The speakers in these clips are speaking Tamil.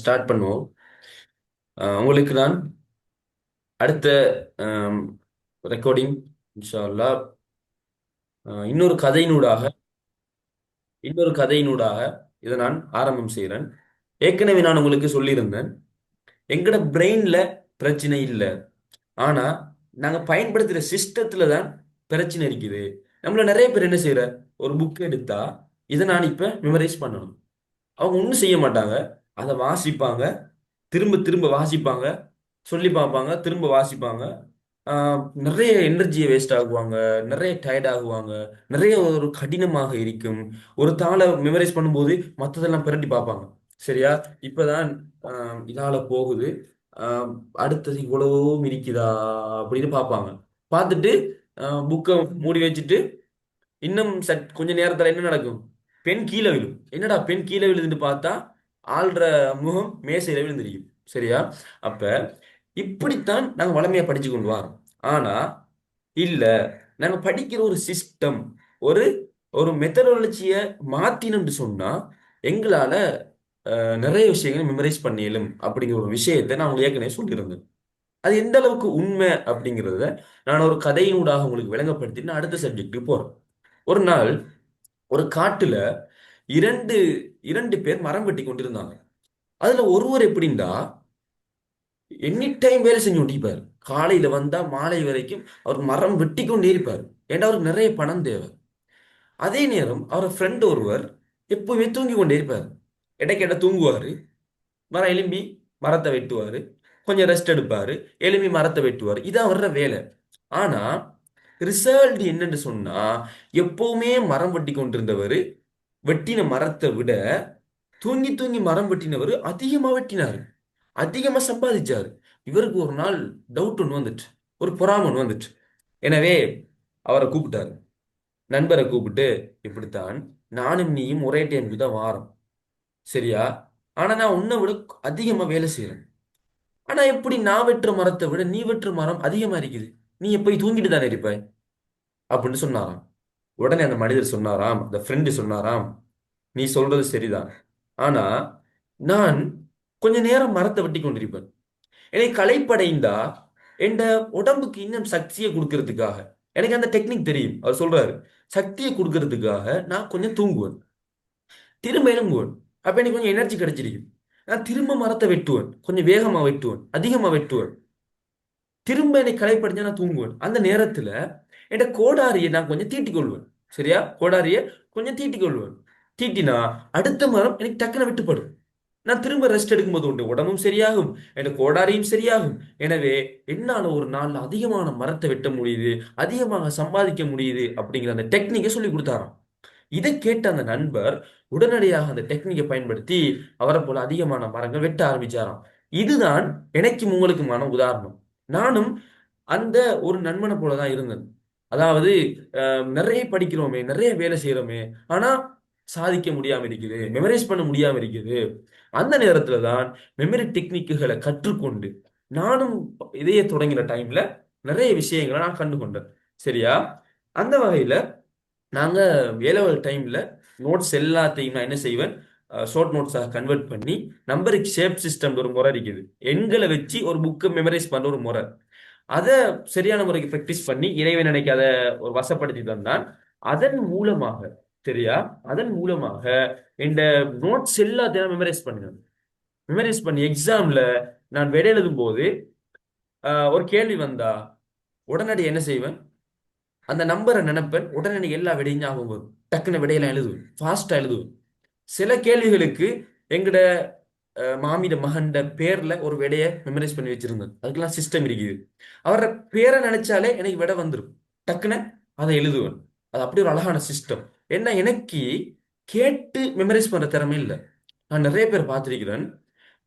ஸ்டார்ட் பண்ணுவோம். உங்களுக்கு நான் அடுத்த ரெக்கார்டிங் இன்ஷா அல்லாஹ் இன்னொரு கதையினூடாக இன்னொரு கதையினூடாக இதை நான் ஆரம்பம் செய்கிறேன். ஏற்கனவே நான் உங்களுக்கு சொல்லியிருந்தேன், எங்கட பிரெயின்ல பிரச்சனை இல்லை, ஆனா நாங்க பயன்படுத்துற சிஸ்டத்துல தான் பிரச்சனை இருக்குது. நம்மள நிறைய பேர் என்ன செய்யற, ஒரு புக் எடுத்தா இதை நான் இப்ப மெமரைஸ் பண்ணணும், அவங்க ஒன்றும் செய்ய மாட்டாங்க. அதை வாசிப்பாங்க, திரும்ப திரும்ப வாசிப்பாங்க, சொல்லி பார்ப்பாங்க, திரும்ப வாசிப்பாங்க. நிறைய எனர்ஜியை வேஸ்ட் ஆகுவாங்க, நிறைய டயர்ட் ஆகுவாங்க, நிறைய ஒரு கடினமாக இருக்கும். ஒரு தாளை மெமரைஸ் பண்ணும்போது மற்றதெல்லாம் பிரட்டி பார்ப்பாங்க. சரியா? இப்பதான் இதால போகுது, ஆஹ் அடுத்தது இவ்வளவோ இருக்குதா அப்படின்னு பார்ப்பாங்க. பார்த்துட்டு புக்கை மூடி வச்சுட்டு இன்னும் கொஞ்ச நேரத்துல என்ன நடக்கும்? பெண் கீழே விழும். என்னடா பெண் கீழே விழுதுன்னு பார்த்தா ஆள்ற முகம் மேசையில விழுந்திருக்கும். சரியா? அப்ப இப்படித்தான் நாங்க வளமையா படிச்சு கொண்டு வரோம். ஆனா இல்ல, நாங்க படிக்கிற ஒரு சிஸ்டம், ஒரு ஒரு மெத்தடாலஜிய மாத்தினு சொன்னா எங்களால நிறைய விஷயங்களை மெமரைஸ் பண்ண இயலும் அப்படிங்கிற ஒரு விஷயத்தை நான் உங்களுக்கு ஏற்கனவே சொல்லியிருந்தேன். அது எந்த அளவுக்கு உண்மை அப்படிங்கிறத நான் ஒரு கதையினூடாக உங்களுக்கு விளங்கப்படுத்தி நான் அடுத்த சப்ஜெக்ட்டுக்கு போறேன். ஒரு நாள் ஒரு காட்டுல இரண்டு இரண்டு பேர் மரம் வெட்டி கொண்டிருந்தாங்க. அதுல ஒருவர் எப்படின்னா எனி டைம் வேலை செஞ்சு கொண்டிருப்பார். காலையில வந்தா மாலை வரைக்கும் அவர் மரம் வெட்டி கொண்டே இருப்பார். ஏன்னா அவருக்கு நிறைய பணம் தேவை. அதே நேரம் அவர் ஃப்ரெண்ட் ஒருவர் எப்பவுமே தூங்கி கொண்டே இருப்பார். இடைக்கிட்ட தூங்குவாரு, மரம் எலும்பி மரத்தை வெட்டுவாரு, கொஞ்சம் ரெஸ்ட் எடுப்பாரு, எலும்பி மரத்தை வெட்டுவாரு. இதான் வர்ற வேலை. ஆனா ரிசல்ட் என்னன்னு சொன்னா, எப்பவுமே மரம் வெட்டி கொண்டிருந்தவர் வெட்டின மரத்தை விட தூங்கி தூங்கி மரம் வெட்டினவர் அதிகமா வெட்டினாரு, அதிகமா சம்பாதிச்சாரு. இவருக்கு ஒரு நாள் டவுட் ஒன்று வந்துட்டு, ஒரு பொறாமை ஒன்று வந்துட்டு. எனவே அவரை கூப்பிட்டாரு, நண்பரை கூப்பிட்டு, இப்படித்தான் நானும் நீயும் ஒரே டைமுக்கு தான் வாரோம், சரியா? ஆனா நான் உன்னை விட அதிகமா வேலை செய்யறேன். ஆனா எப்படி நான் வெட்டுற மரத்தை விட நீ வெட்டுற மரம் அதிகமா இருக்குது? நீ எப்போய் தூங்கிட்டு தானே இருப்பாய் அப்படின்னு சொன்னாராம். உடனே அந்த மனிதர் சொன்னாராம், அந்த ஃப்ரெண்டு சொன்னாராம், நீ சொல்றது சரிதான். ஆனா நான் கொஞ்ச நேரம் மரத்தை வெட்டி கொண்டிருப்பேன். என்னை களைப்படைந்தா என் உடம்புக்கு இன்னும் சக்தியை கொடுக்கறதுக்காக, எனக்கு அந்த டெக்னிக் தெரியும். அவர் சொல்றாரு, சக்தியை கொடுக்கறதுக்காக நான் கொஞ்சம் தூங்குவேன், திரும்ப எழும்புவேன். அப்ப எனக்கு கொஞ்சம் எனர்ஜி கிடைச்சிருக்கு. நான் திரும்ப மரத்தை வெட்டுவேன், கொஞ்சம் வேகமா வெட்டுவேன், அதிகமா வெட்டுவேன். திரும்ப என்னை களைப்படைஞ்சா நான் தூங்குவேன். அந்த நேரத்துல என் கோடாரியை நான் கொஞ்சம் தீட்டிக் கொள்வேன். சரியா? கோடாரியை கொஞ்சம் தீட்டிக் கொள்வேன். தீட்டினா அடுத்த மரம் எனக்கு டக்குன்னு வெட்டுப்படும். நான் திரும்ப ரெஸ்ட் எடுக்கும்போது உண்டு உடம்பும் சரியாகும், என் கோடாரியும் சரியாகும். எனவே என்னால ஒரு நாள்ல அதிகமான மரத்தை வெட்ட முடியுது, அதிகமாக சம்பாதிக்க முடியுது அப்படிங்கிற அந்த டெக்னிக்கை சொல்லி கொடுத்தாராம். இதை கேட்ட அந்த நண்பர் உடனடியாக அந்த டெக்னிக்கை பயன்படுத்தி அவரை போல அதிகமான மரங்கள் வெட்ட ஆரம்பிச்சாராம். இதுதான் எனக்கும் உங்களுக்குமான உதாரணம். நானும் அந்த ஒரு நண்பனை போலதான் இருந்தேன். அதாவது நிறைய படிக்கிறோமே, நிறைய வேலை செய்யறோமே, ஆனா சாதிக்க முடியாம இருக்குது, மெமரைஸ் பண்ண முடியாம இருக்குது. அந்த நேரத்துல தான் மெமரி டெக்னிக்குகளை கற்றுக்கொண்டு நானும் இதையே தொடங்கின டைம்ல நிறைய விஷயங்களை நான் கண்டு கொண்டேன். சரியா? அந்த வகையில நாங்க ஏலவல் டைம்ல நோட்ஸ் எல்லாத்தையும் நான் என்ன செய்வேன், ஷார்ட் நோட்ஸாக கன்வெர்ட் பண்ணி நம்பருக்கு ஷேப் சிஸ்டம் ஒரு முறை இருக்குது, எண்களை வச்சு ஒரு புக்கை மெமரைஸ் பண்ற ஒரு முறை. அதை சரியான முறைக்கு ப்ராக்டிஸ் பண்ணி இறைவன் நினைக்க அதை ஒரு வசப்படுத்தி தந்தான். அதன் மூலமாக, சரியா, அதன் மூலமாக இந்த நோட்ஸ் எல்லாத்தையும் மெமரைஸ் பண்ணுவேன். மெமரைஸ் பண்ணி எக்ஸாம்ல நான் விடை எழுதும் போது ஒரு கேள்வி வந்தா உடனடி என்ன செய்வேன், அந்த நம்பரை நினைப்பேன், உடனே எல்லா விடையும் ஞாபகம் வரும், டக்குன்னு விடையெல்லாம் எழுதுவேன், ஃபாஸ்டா எழுதுவேன். சில கேள்விகளுக்கு எங்கட மாமிட மகன்ட பேர்ல ஒரு விடையை மெமரைஸ் பண்ணி வச்சிருந்தேன். அதுக்கெல்லாம் சிஸ்டம் இருக்குது. அவரோட பேரை நினைச்சாலே எனக்கு விடை வந்துடும், டக்குன்னு அதை எழுதுவேன். அது அப்படி ஒரு அழகான சிஸ்டம். என்ன, எனக்கு கேட்டு மெமரைஸ் பண்ற திறமை இல்லை. நான் நிறைய பேர் பார்த்திருக்கிறேன்,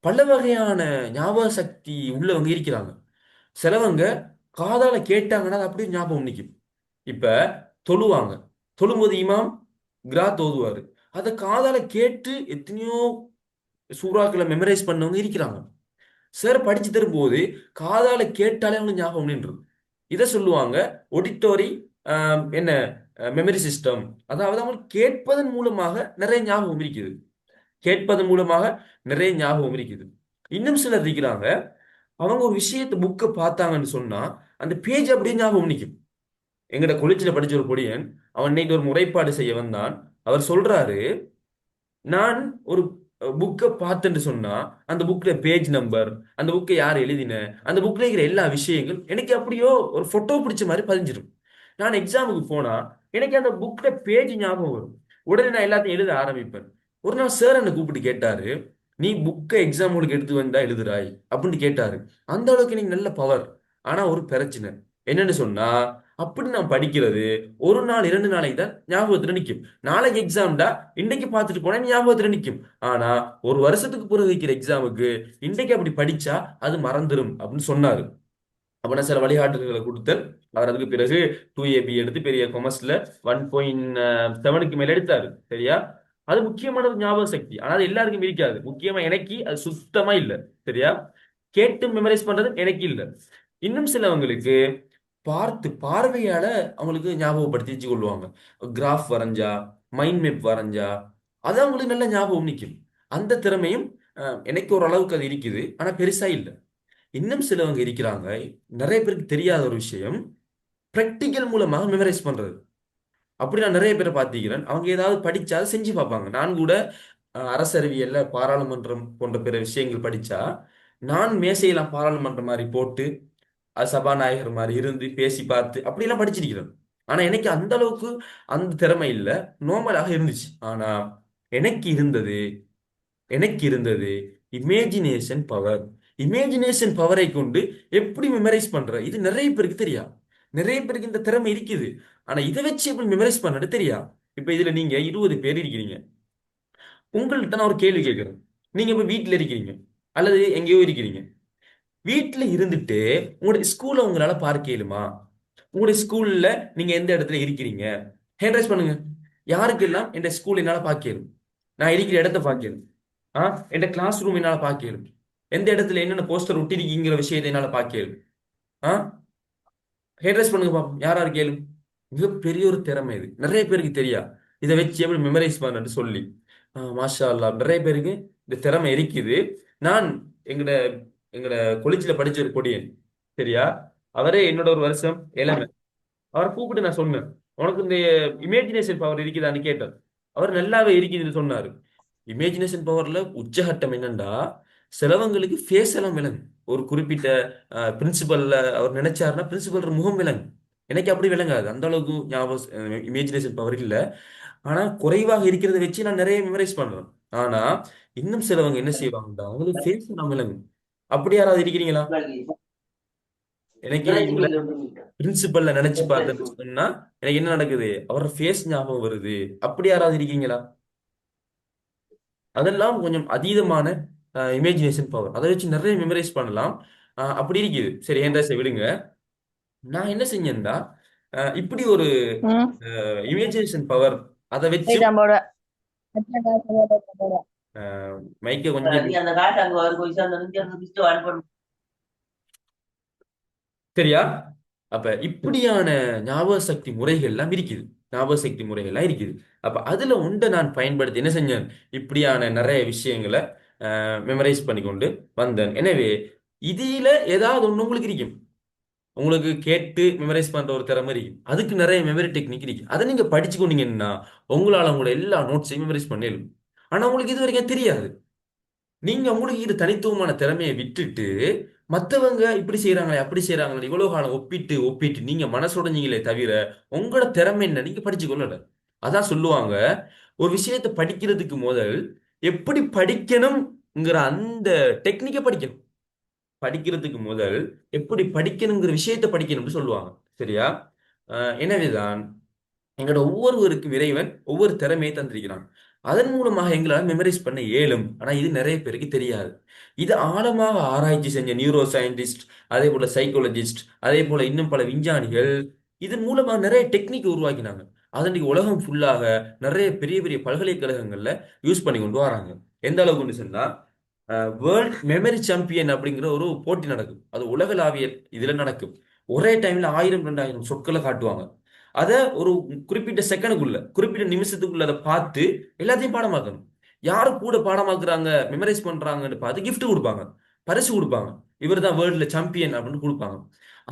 பல வகையான ஞாபக சக்தி உள்ளவங்க இருக்கிறாங்க. சிலவங்க காதால கேட்டாங்கன்னா அது அப்படியே ஞாபகம் நிற்கும். இப்ப தொழுவாங்க, தொழும்போது இமாம் கிராத் ஓதுவாரு, அதை காதால கேட்டு எத்தனையோ சூறாக்களை மெமரைஸ் பண்ணவங்க இருக்கிறாங்க. சார் படிச்சு தரும்போது காதால கேட்டாலே அவங்களுக்கு ஞாபகம் நின்று. இதை சொல்லுவாங்க ஒடிட்டோரி என்ன மெமரி சிஸ்டம். அதாவது அவங்க கேட்பதன் மூலமாக நிறைய ஞாபகம் இருக்குது. கேட்பதன் மூலமாக நிறைய ஞாபகம் இருக்குது. இன்னும் சிலர் இருக்கிறாங்க, அவங்க ஒரு விஷயத்தை புக்கை பார்த்தாங்கன்னு சொன்னா அந்த பேஜ் அப்படியே ஞாபகம் நிற்கும். எங்கட கொலிச்சில படிச்ச ஒரு பொடியன், அவன் இன்னைக்கு ஒரு முறைப்பாடு செய்ய வந்தான். அவர் சொல்றாரு, நான் ஒரு புக்கை பார்த்தேன்னு சொன்னா அந்த புக்ல பேஜ் நம்பர், அந்த புக்கை யார் எழுதின, அந்த புக்ல இருக்கிற எல்லா விஷயங்கள் எனக்கு அப்படியோ ஒரு போட்டோ பிடிச்ச மாதிரி பதிஞ்சிடும். நான் எக்ஸாமுக்கு போனா எனக்கு அந்த புக்ல பேஜ் ஞாபகம் வரும். உடனே நான் எல்லாத்தையும் எழுத ஆரம்பிப்பேன். ஒரு நாள் சார் என்னை கூப்பிட்டு கேட்டாரு, நீ புக்கை எக்ஸாம் உங்களுக்கு எடுத்து வந்தா எழுதுறாய் அப்படின்னு கேட்டாரு. அந்த அளவுக்கு எனக்கு நல்ல பவர். ஆனா ஒரு பிரச்சனை என்னன்னு சொன்னா, அப்படி நான் படிக்கிறது ஒரு நாள் 2 நாளைக்கு தான் ஞாபகத்துல நிற்கும். நாளைக்கு எக்ஸாம்டா இன்னைக்கு பார்த்துட்டு போனா ஞாபகத்துல நிற்கும். ஆனா ஒரு வருஷத்துக்கு பிறகு வைக்கிற எக்ஸாமுக்கு இன்னைக்கு அப்படி படிச்சா அது மறந்துடும் அப்படின்னு சொன்னாரு. அப்ப நான் சில வழிகாட்டுதல்களை கொடுத்து அவர் அதுக்கு பிறகு 2AB எடுத்து பெரிய கொமர்ஸ்ல 1.7க்கு மேல எடுத்தாரு. சரியா? அது முக்கியமான ஒரு ஞாபக சக்தி. ஆனா அது எல்லாருக்கும் இருக்காது. முக்கியமா எனக்கு அது சுத்தமா இல்ல. சரியா? கேட்டு மெமரைஸ் பண்றது எனக்கு இல்ல. இன்னும் சிலவங்களுக்கு பார்த்து பார்வையால அவங்களுக்கு ஞாபகப்படுத்தி வச்சு கொள்வாங்க. கிராஃப் வரைஞ்சா, மைண்ட் மேப் வரைஞ்சா, அது அவங்களுக்கு நல்ல ஞாபகம் நிற்கும். அந்த திறமையும் எனக்கு ஒரு அளவுக்கு அது இருக்குது. ஆனா பெருசா இல்ல. இன்னும் சிலவங்க இருக்கிறாங்க, நிறைய பேருக்கு தெரியாத ஒரு விஷயம், பிராக்டிக்கல் மூலமாக மெமரைஸ் பண்றது. அப்படி நான் நிறைய பேரை பார்த்திருக்கிறேன். அவங்க ஏதாவது படிச்சா அதை செஞ்சு பார்ப்பாங்க. நான் கூட அரசறிவியல்ல பாராளுமன்றம் போன்ற பிற விஷயங்கள் படிச்சா, நான் மேசையெல்லாம் பாராளுமன்றம் மாதிரி போட்டு சபாநாயகர் மாதிரி இருந்து பேசி பார்த்து அப்படியெல்லாம் படிச்சிருக்கிறேன். ஆனா எனக்கு அந்த அளவுக்கு அந்த திறமை இல்லை. நார்மலாக இருந்துச்சு. ஆனா எனக்கு இருந்தது எனக்கு இருந்தது இமேஜினேஷன் பவர். இமேஜினேஷன் பவரை கொண்டு எப்படி மெமரைஸ் பண்ற இது நிறைய பேருக்கு தெரியா. நிறைய பேருக்கு இந்த திறமை இருக்குது. ஆனா இதை வச்சு எப்படி மெமரைஸ் பண்ணது தெரியா. இப்ப இதுல நீங்க 20 பேர் இருக்கிறீங்க. உங்கள்கிட்ட நான் ஒரு கேள்வி கேட்கிறேன். நீங்க இப்ப வீட்டுல இருக்கிறீங்க அல்லது எங்கேயோ இருக்கிறீங்க. வீட்டுல இருந்துட்டு உங்களுடைய ஸ்கூல்ல உங்களால பார்க்க இயலுமா? உங்களுடைய ஸ்கூல்ல நீங்க எந்த இடத்துல இருக்கிறீங்க? ஹேண்ட் ரைஸ் பண்ணுங்க. யாருக்கெல்லாம் என் ஸ்கூல் என்னால பார்க்க இயலும்? நான் இருக்கிற இடத்த பார்க்க இயலும். என் கிளாஸ் ரூம் என்னால பார்க்க இயலும். எந்த இடத்துல என்னென்ன போஸ்டர் ஒட்டிருக்கீங்கிற விஷயத்தை என்னால பார்க்க இயலும். ஆ ஹேண்ட் ரைஸ் பண்ணுங்க பாப்போம். யார் யாருக்கு இயலும்? மிகப்பெரிய ஒரு திறமை இது. நிறைய பேருக்கு தெரியா. இதை வச்சு எப்படி மெமரைஸ் பண்ணு சொல்லி. மாஷா அல்லாஹ், நிறைய பேருக்கு இந்த திறமை இருக்குது. நான் எங்கட எங்கட கொலிச்சில படிச்ச ஒரு பொடியன். சரியா? அவரே என்னோட ஒரு வருஷம் இளமை. அவரை கூப்பிட்டு நான் சொன்னேன், உனக்கு இந்த இமேஜினேஷன் பவர் இருக்குதான்னு கேட்டேன். அவர் நல்லாவே இருக்குதுன்னு சொன்னாரு. இமேஜினேஷன் பவர்ல உச்சகட்டம் என்னண்டா, சிலவங்களுக்கு ஃபேஸ் எல்லாம் விளங்கும். ஒரு குறிப்பிட்ட பிரின்சிபல்ல அவர் நினைச்சாருன்னா பிரின்சிபல் முகம் விளங்கும். எனக்கு அப்படி விளங்காது. அந்த அளவுக்கு ஞாபகம் இமேஜினேஷன் பவர் இல்ல. ஆனா குறைவாக இருக்கிறத வச்சு நான் நிறைய மெமரைஸ் பண்றேன். ஆனா இன்னும் சிலவங்க என்ன செய்வாங்கடா, அவங்களுக்கு ஃபேஸ் எல்லாம் விளங்கும். அப்படி யாராவது இருக்கிறீங்களா? எனக்கு இவங்கள பிரின்சிபல்ல நினைச்சு பார்த்தேன்னு சொன்னா எனக்கு என்ன நடக்குது, அவரோட ஃபேஸ் ஞாபகம் வருது. அப்படி யாராவது இருக்கீங்களா? அதெல்லாம் கொஞ்சம் அதீதமான இமேஜினேஷன் பவர். அதை வச்சு நிறைய மெமரைஸ் பண்ணலாம். அப்படி இருக்குது. சரி, ஏன் விடுங்க. நான் என்ன செஞ்சேன்டா, இப்படி ஒரு Hmm. இமேஜினேஷன் பவர் அதை வச்சு Wait, நம்மளோட மைக்க கொஞ்சம் சரியா? அப்ப இப்படியான ஞாபக சக்தி முறைகள் எல்லாம் இருக்குது. ஞாபக சக்தி முறைகள் எல்லாம் இருக்குது. அப்ப அதுல ஒன்றை நான் பயன்படுத்தி என்ன செஞ்சேன், இப்படியான நிறைய விஷயங்களை மெமரைஸ் பண்ணிக்கொண்டு வந்தேன். எனவே இதில ஏதாவது ஒண்ணு உங்களுக்கு இருக்கும். உங்களுக்கு கேட்டு மெமரைஸ் பண்ற ஒரு திறமை இருக்கு. அதுக்கு நிறைய மெமரி டெக்னிக் இருக்கு. அதை நீங்க படிச்சு கொண்டீங்கன்னா உங்களால உங்களோட எல்லா நோட்ஸையும் மெமரைஸ் பண்ணிடலாம். ஆனா உங்களுக்கு இது வரைக்கும் தெரியாது. நீங்க உங்களுக்கு இது தனித்துவமான திறமையை விட்டுட்டு மத்தவங்க இப்படி செய்யறாங்களே அப்படி செய்யறாங்களே இவ்வளவு காலம் ஒப்பிட்டு ஒப்பிட்டு நீங்க மனசுடைஞ்சீங்களே தவிர உங்களோட திறமை என்ன நீங்க படிச்சு கொள்ளல. அதான் சொல்லுவாங்க, ஒரு விஷயத்தை படிக்கிறதுக்கு முதல் எப்படி படிக்கணும்ங்கிற அந்த டெக்னிக்கை படிக்கணும். படிக்கிறதுக்கு முதல் எப்படி படிக்கணுங்கிற விஷயத்தை படிக்கணும்னு சொல்லுவாங்க. சரியா? எனவேதான் எங்களோட ஒவ்வொருவருக்கும் இறைவன் ஒவ்வொரு திறமையை தந்திருக்கிறான். அதன் மூலமாக எங்களால் மெமரைஸ் பண்ண இயலும். ஆனா இது நிறைய பேருக்கு தெரியாது. இது ஆழமாக ஆராய்ச்சி செஞ்ச நியூரோ சயின்டிஸ்ட், அதே போல சைக்காலஜிஸ்ட், அதே போல இன்னும் பல விஞ்ஞானிகள் இதன் மூலமா நிறைய டெக்னிக் உருவாக்கினாங்க. அதன் உலகம் ஃபுல்லாக நிறைய பெரிய பெரிய பல்கலைக்கழகங்கள்ல யூஸ் பண்ணி கொண்டு வராங்க. எந்த அளவுக்கு சொன்னா, வேர்ல்ட் மெமரி சாம்பியன் அப்படிங்கிற ஒரு போட்டி நடக்கும். அது உலகளாவிய இதுல நடக்கும். ஒரே டைம்ல 1000 2000 சொற்களை காட்டுவாங்க. அதை ஒரு குறிப்பிட்ட செகண்டுக்குள்ள குறிப்பிட்ட நிமிஷத்துக்குள்ள அதை பார்த்து எல்லாத்தையும் பாடமாக்கணும். யாரு கூட பாடமாக்குறாங்க, மெமரைஸ் பண்றாங்கன்னு பார்த்து gift கொடுப்பாங்க, பரிசு கொடுப்பாங்க. இவர் தான் வேர்ல்ட்ல சாம்பியன் அப்படின்னு கொடுப்பாங்க.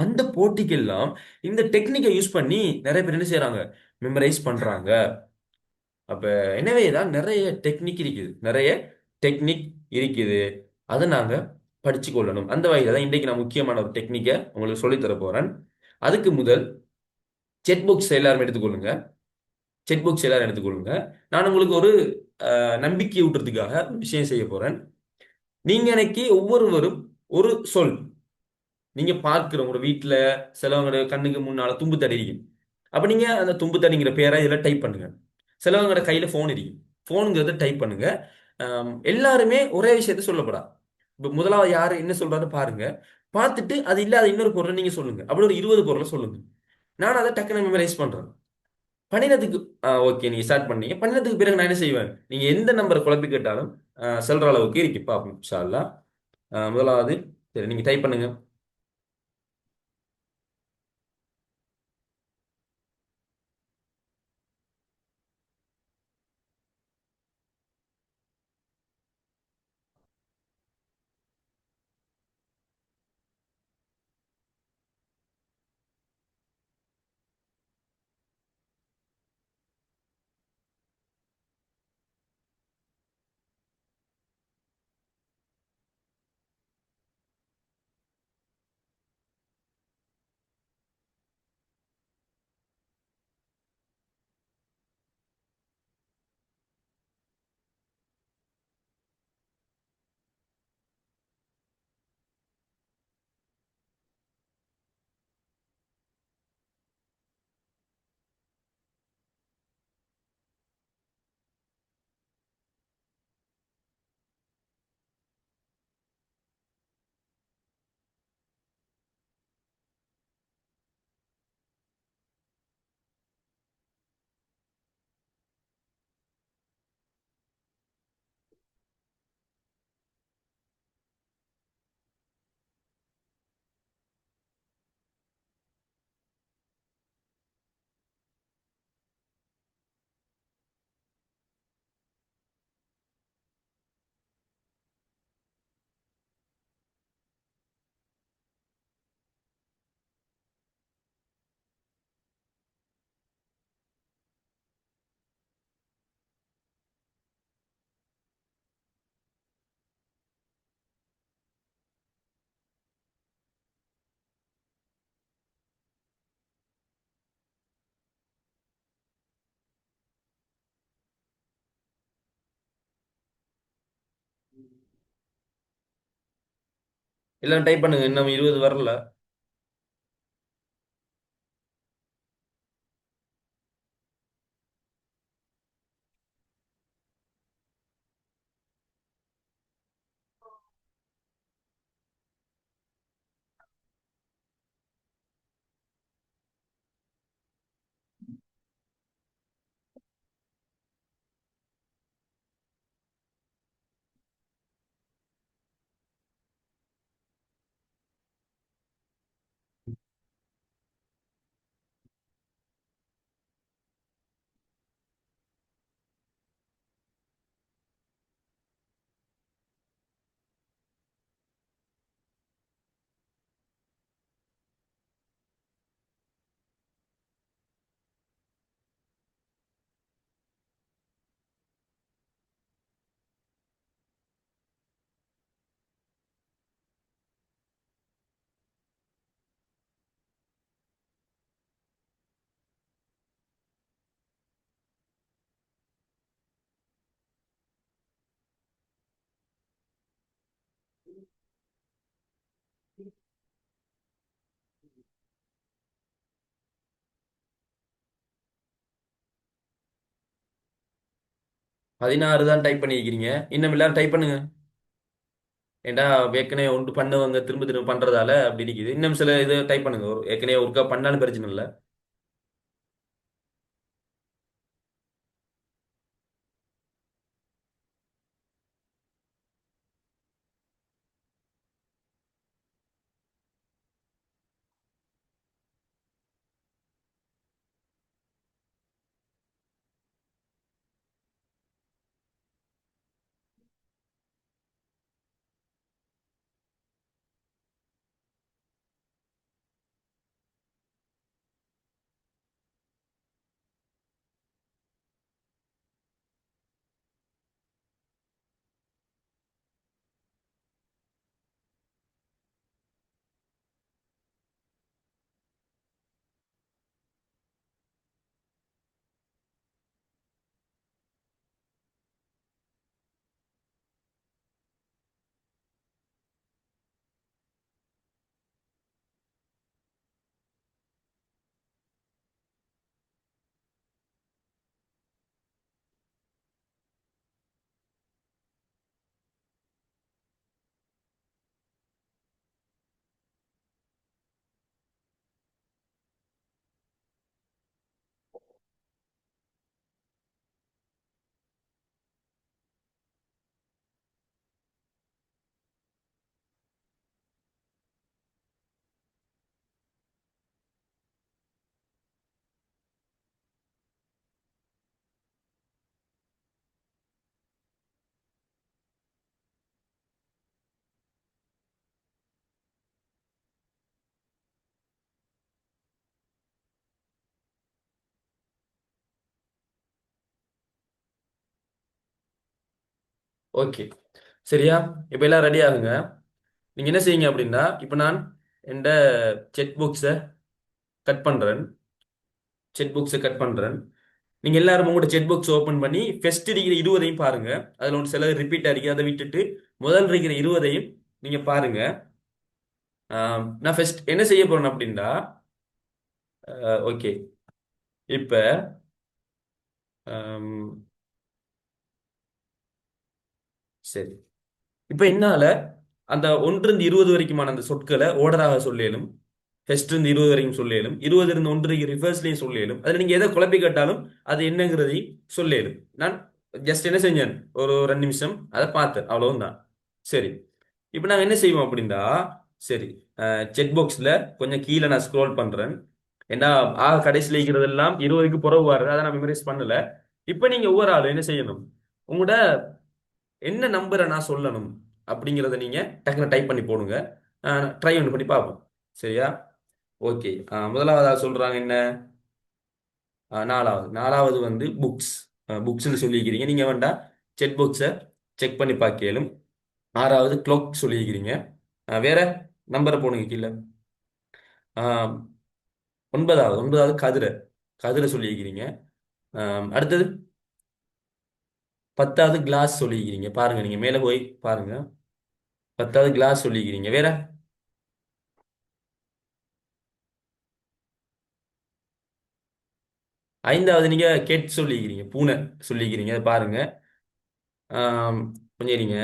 அந்த போட்டிக்கெல்லாம் இந்த டெக்னிக்கை யூஸ் பண்ணி நிறைய பேர் என்ன செய்றாங்க, மெமரைஸ் பண்றாங்க. அப்ப எனவே தான் நிறைய டெக்னிக் இருக்குது, நிறைய டெக்னிக் இருக்குது. அதை நாங்க படிச்சு கொள்ளணும். அந்த வகையில தான் இன்றைக்கு நான் முக்கியமான ஒரு டெக்னிக்கை உங்களுக்கு சொல்லித் தர போறேன். அதுக்கு முதல் செக் புக்ஸ் எல்லாரும் எடுத்துக்கொள்ளுங்க. செக் புக்ஸ் எல்லாரும் எடுத்துக்கொள்ளுங்க. நான் உங்களுக்கு ஒரு நம்பிக்கை ஊட்டுறதுக்காக ஒரு விஷயம் செய்ய போறேன். நீங்க எனக்கு ஒவ்வொருவரும் ஒரு சொல், நீங்க பார்க்கிற உங்க வீட்டுல சிலவங்க கண்ணுக்கு முன்னால தும்பு தடி இருக்கும். அப்ப நீங்க அந்த தும்பு தடிங்கிற பேரை இதுல டைப் பண்ணுங்க. சிலவங்களோட கையில போன் இருக்கும், போனுங்கிறத டைப் பண்ணுங்க. எல்லாருமே ஒரே விஷயத்த சொல்லப்படாது. இப்ப முதலாவது யாரு என்ன சொல்றாரு பாருங்க. பார்த்துட்டு அது இல்லாத இன்னொரு பொருளை நீங்க சொல்லுங்க. அப்படி ஒரு 20 பொருளை சொல்லுங்க. நான் அதை டக்குன்னு மெமரைஸ் பண்றேன். பண்ணினதுக்கு ஓகே, நீங்க ஸ்டார்ட் பண்ணீங்க. பண்ணினதுக்கு பிறகு நான் என்ன செய்வேன், நீங்க எந்த நம்பரை குழப்பி கேட்டாலும் சொல்ற அளவுக்கு இருக்கு பாப்போம் இன்ஷா அல்லாஹ். முதலாவது, சரி நீங்க டைப் பண்ணுங்க. எல்லாம் டைப் பண்ணுங்க, இன்னும் 20 வரல. பதினாறு தான் டைப் பண்ணியிருக்கிறீங்க. இன்னும் எல்லாரும் டைப் பண்ணுங்க. ஏன்டா ஏற்கனவே ஒன்று பண்ணுவாங்க திரும்ப திரும்ப பண்றதால அப்படி இருக்குது. இன்னும் சில இது டைப் பண்ணுங்க. ஏற்கனவே ஒருக்கா பண்ணாலும் பிரச்சனை இல்லை. ஓகே. சரியா? இப்ப எல்லாம் ரெடி ஆகுங்க. நீங்க என்ன செய்யுங்க அப்படின்னா, இப்ப நான் எந்த செக் புக்ஸை கட் பண்றேன். செக் புக்ஸை கட் பண்றேன். நீங்க எல்லாரும் உங்களோட செக் புக்ஸ் ஓபன் பண்ணி ஃபர்ஸ்ட் இருக்கிற 20ஐயும் பாருங்க. அதுல ஒன்று சிலது ரிப்பீட் ஆகிருக்கு. அதை விட்டுட்டு முதல் இருக்கிற 20ஐயும் நீங்க பாருங்க. நான் ஃபர்ஸ்ட் என்ன செய்ய போறேன் அப்படின்னா, ஓகே. இப்ப ஆம், சரி. இப்ப என்னால அந்த 1 இருந்து 20 வரைக்குமான அந்த சொற்களை ஓர்டராக சொல்லியலும், ஃபர்ஸ்ட் இருந்து 20 வரைக்கும் சொல்லியலும், 20 இருந்து 1 ரிவர்ஸ்லயும் சொல்லியலும், அதுல நீங்க எதை குழப்பி கேட்டாலும் அது என்னங்கிறதையும் சொல்லியலும். நான் ஜஸ்ட் என்ன செஞ்சேன், ஒரு 2 நிமிஷம் அதை பார்த்தேன், அவ்வளவுதான். சரி. இப்போ நாங்க என்ன செய்வோம் அப்படின்னா, சரி, செக் பாக்ஸ்ல கொஞ்சம் கீழே நான் ஸ்க்ரோல் பண்றேன். ஏன்னா கடைசியில் இருக்கிறதெல்லாம் 20க்கு புறவு வர்றது, அதை நான் மெமரைஸ் பண்ணல. இப்போ நீங்க ஒவ்வொரு ஆளும் என்ன செய்யணும், உங்களோட என்ன நம்பரை நான் சொல்லணும் அப்படிங்கிறத நீங்க டக்குனு டைப் பண்ணி போடுங்க. ட்ரை ஒன்று பண்ணி பார்ப்போம். சரியா? ஓகே. முதலாவதா சொல்றாங்க என்ன? நாலாவது நாலாவது வந்து புக்ஸ். புக்ஸ்ன்னு சொல்லிக்கிறீங்க. நீங்க வேண்டாம் செக் புக்ஸை செக் பண்ணி பார்க்கலும். ஆறாவது கிளாக் சொல்லியிருக்கிறீங்க. வேற நம்பரை போடுங்க கீழே. ஆஹ் ஒன்பதாவது கதிரை. கதிரை சொல்லியிருக்கிறீங்க. அடுத்தது 10வது கிளாஸ் சொல்லியிருக்கிறீங்க. பாருங்க, நீங்க மேலே போய் பாருங்க. 10வது கிளாஸ் சொல்லியிருக்கிறீங்க. வேற 5வது நீங்க கெட் சொல்லியிருக்கிறீங்க. பூனை சொல்லியிருக்கிறீங்க. அதை பாருங்க. ஆம், கொஞ்சம் இருங்க,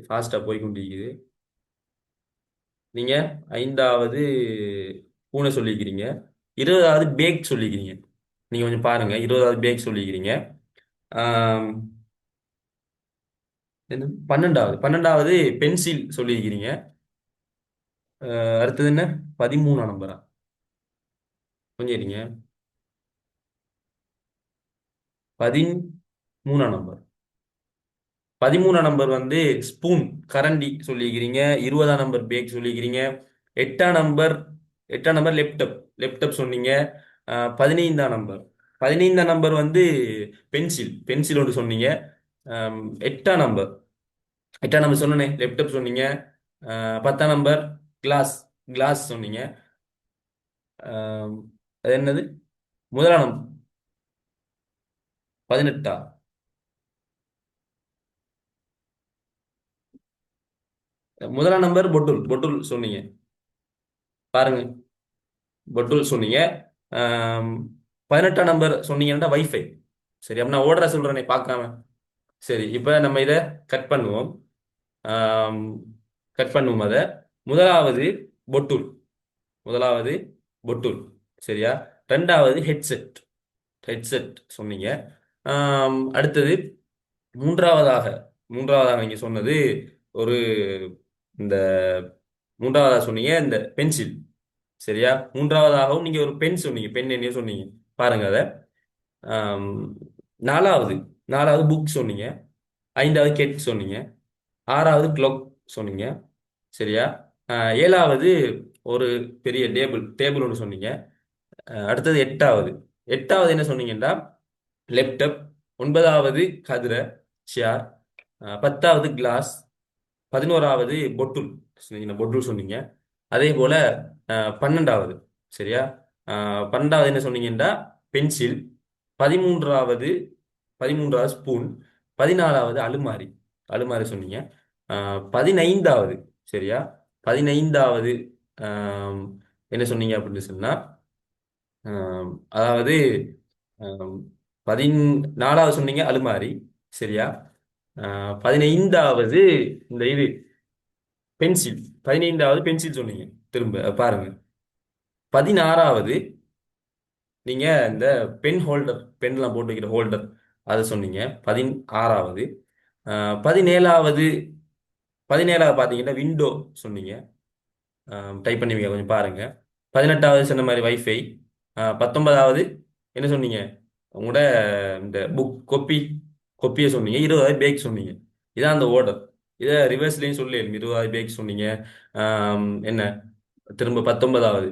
ஃபாஸ்டா போய் கொண்டிருக்குது. நீங்க 5வது பூனை சொல்லியிருக்கிறீங்க. 20வது பேக் சொல்லியிருக்கிறீங்க. நீங்க கொஞ்சம் பாருங்க. 20வது பேக் சொல்லியிருக்கிறீங்க. ஆம், 12வது பென்சில் சொல்லியிருக்கிறீங்க. அடுத்தது என்ன? 13ஆம் நம்பரா? கொஞ்சம் இருங்க. 13ஆம் நம்பர். 13ஆம் நம்பர் வந்து ஸ்பூன், கரண்டி சொல்லிக்கிறீங்க. 20ஆம் நம்பர் பேக் சொல்லிக்கிறீங்க. எட்டாம் நம்பர் எட்டாம் நம்பர் லேப்டாப். லேப்டாப் சொன்னீங்க. 15ஆம் நம்பர். 15ஆம் நம்பர் வந்து பென்சில். பென்சில் ஒன்று சொன்னீங்க. ஆம், எட்டாம் நம்பர். எட்டாம் நம்பர் சொன்னனே, லேப்டாப் சொன்னீங்க. 10ஆம் நம்பர் கிளாஸ். கிளாஸ் சொன்னீங்க. ஆம், அது என்னது? முதலாம் 18ஆ? முதலாம் நம்பர் பொட்டுல். பொட்டுல் சொன்னீங்க. பாருங்க, பொட்டுல் சொன்னீங்க. ஆம், 18ஆம் நம்பர் சொன்னீங்கன்னா வைஃபை. சரி, அப்ப நான் ஓடுற சொல்றேனே பார்க்காம. சரி, இப்போ நம்ம இதை கட் பண்ணுவோம். ஆம், கட் பண்ணுவோம் அதை. முதலாவது பொட்டுல். முதலாவது பொட்டுல். சரியா? ரெண்டாவது ஹெட்செட். ஹெட்செட் சொன்னீங்க. அடுத்தது மூன்றாவதாக மூன்றாவதாக நீங்க சொன்னது ஒரு இந்த மூன்றாவதா சொன்னீங்க இந்த பென்சில். சரியா? மூன்றாவதாகவும் நீங்க ஒரு பென் சொன்னீங்க. பென் என்ன சொன்னீங்க பாருங்க அதை. ஆம், நாலாவது நாலாவது புக் சொன்னீங்க. 5வது கெட் சொன்னீங்க. 6வது கிளாக் சொன்னீங்க. சரியா? 7வது ஒரு பெரிய டேபிள். டேபிள் ஒன்று சொன்னீங்க. அடுத்தது எட்டாவது என்ன சொன்னீங்கன்னா லேப்டாப். 9வது கதிரை, சேர். 10வது கிளாஸ். 11வது பொட்டுல் சொன்னீங்க. பொட்டுல் சொன்னீங்க. அதே போல 12வது. சரியா? 12வது என்ன சொன்னீங்கன்னா பென்சில். 13வது 13வது ஸ்பூன். 14வது அலுமாரி. அலுமாரி சொன்னீங்க. 15வது. சரியா? 15வது ஆம், என்ன சொன்னீங்க அப்படின்னு சொன்னா, அதாவது ஆம், 14வது சொன்னீங்க அலுமாரி. சரியா? 15வது இந்த இது பென்சில். 15வது பென்சில் சொன்னீங்க. திரும்ப பாருங்க. 16வது நீங்க இந்த பென் ஹோல்டர், பென்லாம் போட்டு வைக்கிற ஹோல்டர், அதை சொன்னீங்க. 16வது. 17வது 17வது பார்த்தீங்கன்னா விண்டோ சொன்னீங்க. டைப் பண்ணி வைங்க, கொஞ்சம் பாருங்க. 18வது சொன்ன மாதிரி வைஃபை. 19வது என்ன சொன்னீங்க, உங்களோட இந்த புக் கொப்பியை சொன்னீங்க. 20வது பேக் சொன்னீங்க. இதான் அந்த ஓர்டர். இதை ரிவர்ஸ்லையும் சொல்லி 20வது பேக் சொன்னீங்க. என்ன திரும்ப 19வது.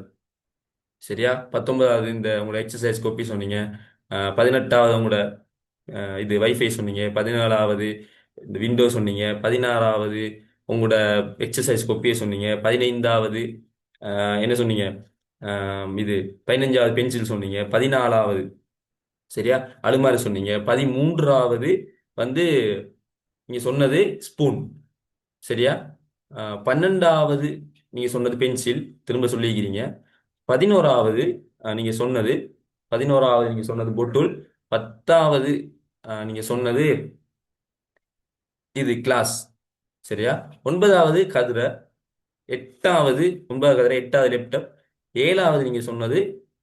சரியா? 19வது இந்த உங்களோட எக்ஸசைஸ் கொப்பி சொன்னீங்க. 18வது உங்களோட இது வைஃபை சொன்னீங்க. 17வது இந்த விண்டோ சொன்னீங்க. 16வது உங்களோட எக்ஸசைஸ் கொப்பியை சொன்னீங்க. 15வது என்ன சொன்னீங்க? இது 15வது பென்சில் சொன்னீங்க. 14வது சரியா அலுமாரி சொன்னீங்க. 13வது வந்து நீங்க சொன்னது ஸ்பூன் சரியா. 12வது நீங்க சொன்னது பென்சில் திரும்ப சொல்லிக்கிறீங்க. 11வது நீங்க சொன்னது 11வது நீங்க சொன்னது பொட்டுல். 10வது நீங்க சொன்னது இது கிளாஸ் சரியா. 9வது கதிரை. 8வது 9வது கதிரை. 8வது லேப்டாப். 7வது நீங்க சொன்னது